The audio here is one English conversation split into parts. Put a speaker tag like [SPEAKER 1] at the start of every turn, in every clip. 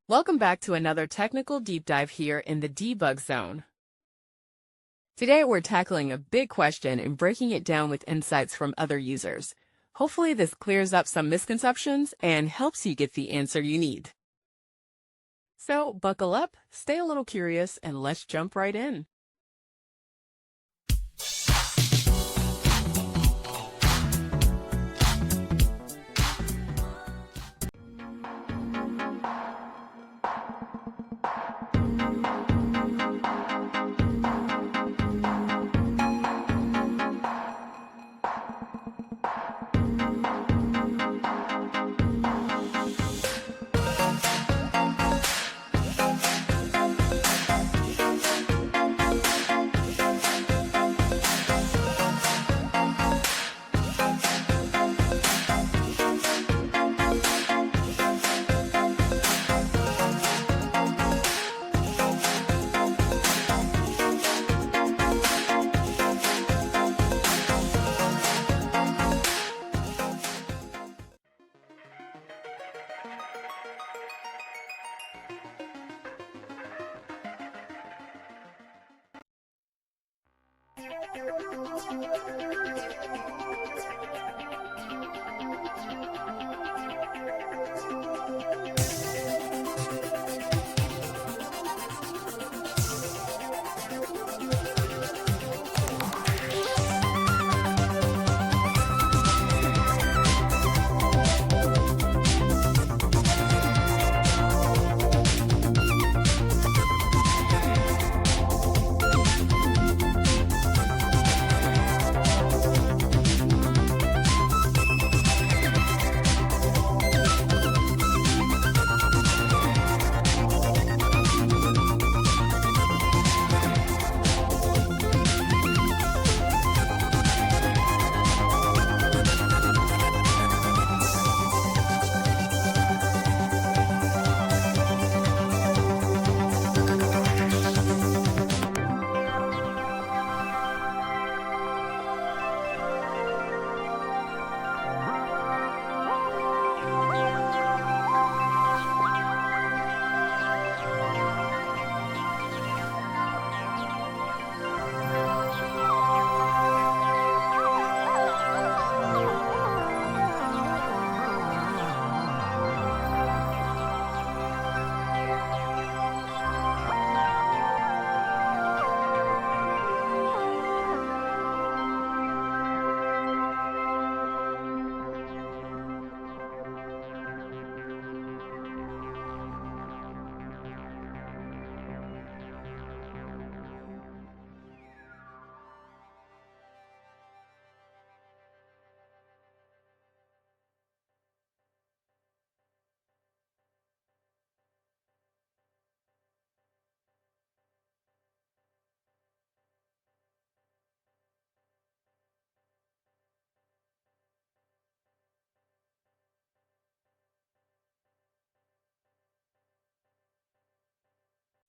[SPEAKER 1] Welcome back to another technical deep dive here in the debug zone. Today we're tackling a big question and breaking it down with insights from other users. Hopefully this clears up some misconceptions and helps you get the answer you need. So buckle up, stay a little curious, and let's jump right in.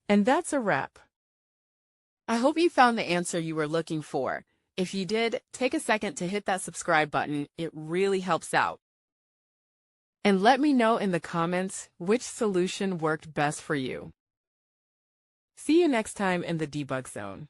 [SPEAKER 1] And that's a wrap. I hope you found the answer you were looking for. If you did, take a second to hit that subscribe button. It really helps out. And let me know in the comments which solution worked best for you. See you next time in the debug zone.